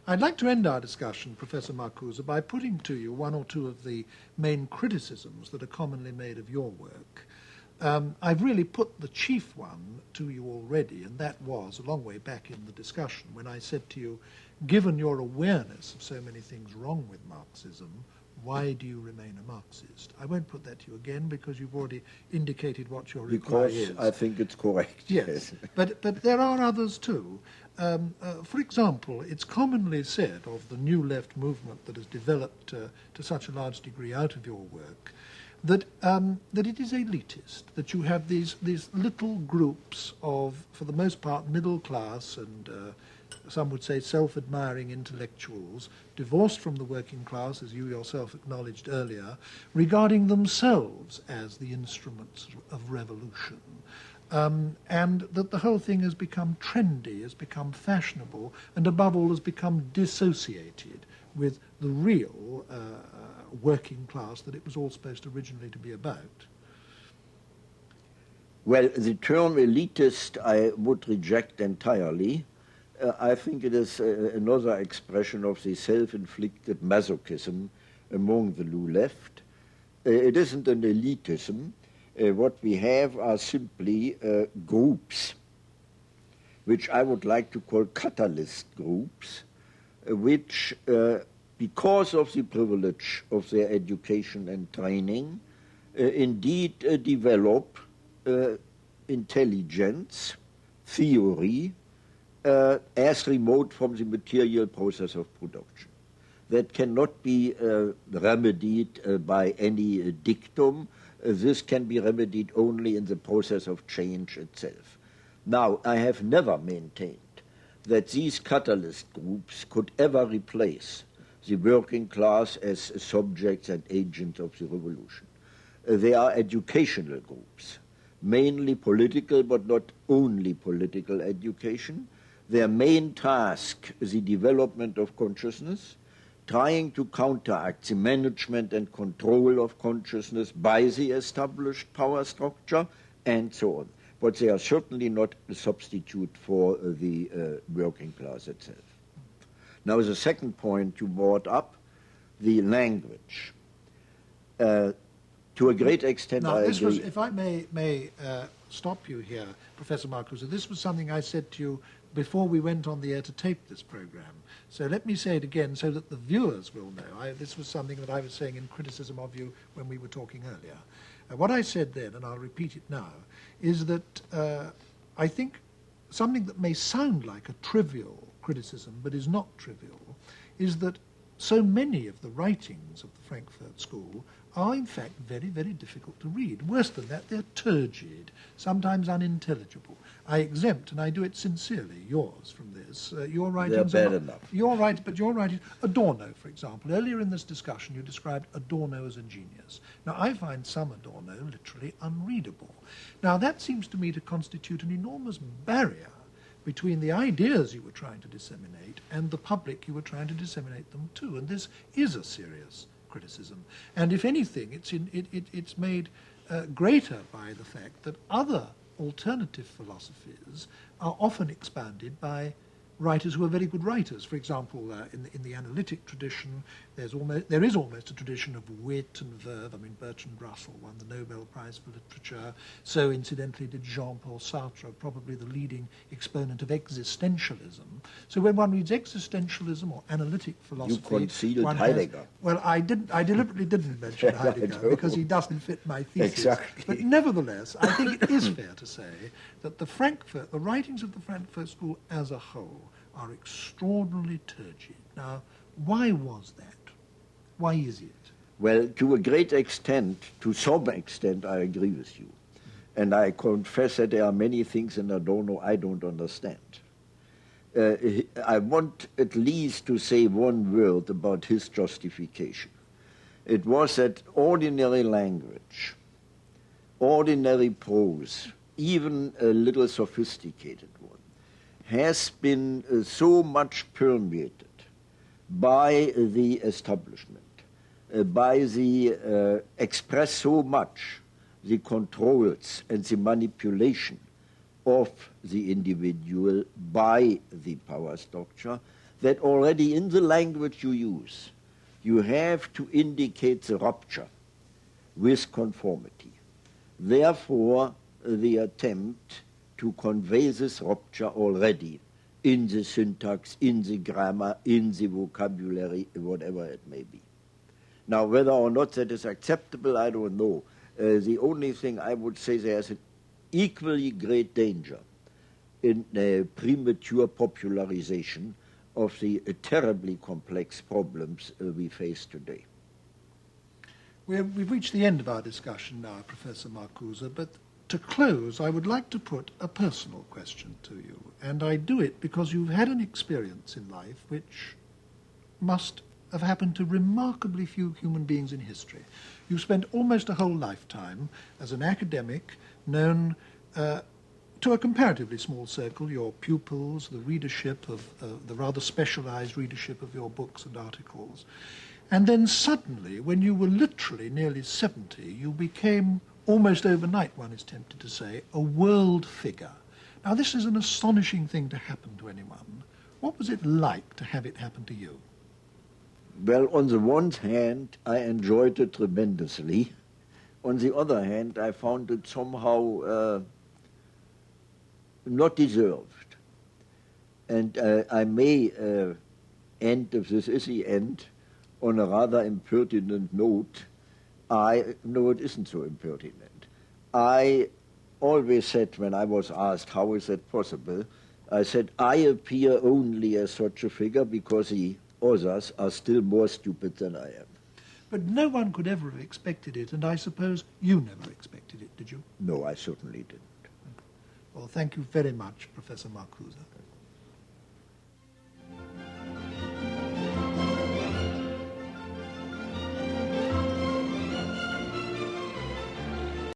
I'd like to end our discussion, Professor Marcuse, by putting to you one or two of the main criticisms that are commonly made of your work. I've really put the chief one to you already, and that was a long way back in the discussion when I said to you, given your awareness of so many things wrong with Marxism, why do you remain a Marxist? I won't put that to you again because you've already indicated what your reply is. Because I think it's correct. Yes, but there are others too. For example, it's commonly said of the new left movement that has developed to such a large degree out of your work that it is elitist, that you have these little groups of, for the most part, middle class and some would say self-admiring intellectuals, divorced from the working class, as you yourself acknowledged earlier, regarding themselves as the instruments of revolution. And that the whole thing has become trendy, has become fashionable, and above all has become dissociated with the real working class that it was all supposed originally to be about. Well, the term elitist I would reject entirely. I think it is another expression of the self-inflicted masochism among the new left. It isn't an elitism. What we have are simply groups, which I would like to call catalyst groups, which, because of the privilege of their education and training, indeed develop intelligence, theory, as remote from the material process of production. That cannot be remedied by any dictum. This can be remedied only in the process of change itself. Now, I have never maintained that these catalyst groups could ever replace the working class as subjects and agents of the revolution. They are educational groups, mainly political, but not only political education. Their main task is the development of consciousness, trying to counteract the management and control of consciousness by the established power structure, and so on. But they are certainly not a substitute for the working class itself. Now, the second point you brought up, the language. To a great extent, now, I this agree. was, if I may stop you here, Professor Marcuse, this was something I said to you before we went on the air to tape this program. So let me say it again so that the viewers will know. This was something that I was saying in criticism of you when we were talking earlier. What I said then, and I'll repeat it now, is that I think something that may sound like a trivial criticism, but is not trivial, is that so many of the writings of the Frankfurt School are in fact very, very difficult to read. Worse than that, they're turgid, sometimes unintelligible. I exempt, and I do it sincerely, yours from this. Your writings they're bad enough. But your writings, Adorno, for example. Earlier in this discussion, you described Adorno as a genius. Now, I find some Adorno literally unreadable. Now, that seems to me to constitute an enormous barrier between the ideas you were trying to disseminate and the public you were trying to disseminate them to. And this is a serious criticism. And if anything, it's made greater by the fact that other alternative philosophies are often expanded by writers who are very good writers. For example, in the analytic tradition, there is almost a tradition of wit and verve. I mean, Bertrand Russell won the Nobel Prize for Literature. So, incidentally, did Jean-Paul Sartre, probably the leading exponent of existentialism. So when one reads existentialism or analytic philosophy... You concealed Heidegger. Well, I deliberately didn't mention Heidegger because he doesn't fit my thesis. Exactly. But nevertheless, I think it is fair to say that the writings of the Frankfurt School as a whole are extraordinarily turgid. Now, why was that? Why is it? Well, to a great extent, to some extent, I agree with you. And I confess that there are many things in Adorno I don't understand. I want at least to say one word about his justification. It was that ordinary language, ordinary prose, even a little sophisticated one, has been so much permeated by the establishment, by the express so much the controls and the manipulation of the individual by the power structure, that already in the language you use, you have to indicate the rupture with conformity. Therefore, the attempt to convey this rupture already in the syntax, in the grammar, in the vocabulary, whatever it may be. Now, whether or not that is acceptable, I don't know. The only thing I would say, there's an equally great danger in premature popularization of the terribly complex problems we face today. We've reached the end of our discussion now, Professor Marcuse, but to close, I would like to put a personal question to you, and I do it because you've had an experience in life which must have happened to remarkably few human beings in history. You've spent almost a whole lifetime as an academic, known to a comparatively small circle, your pupils, the readership of the rather specialized readership of your books and articles. And then suddenly, when you were literally nearly 70, you became, almost overnight, one is tempted to say, a world figure. Now, this is an astonishing thing to happen to anyone. What was it like to have it happen to you? Well, on the one hand, I enjoyed it tremendously. On the other hand, I found it somehow not deserved. And I may end, if this is the end, on a rather impertinent note. No, it isn't so impertinent. I always said, when I was asked, how is that possible, I said, I appear only as such a figure because the others are still more stupid than I am. But no one could ever have expected it, and I suppose you never expected it, did you? No, I certainly didn't. Well, thank you very much, Professor Marcuse.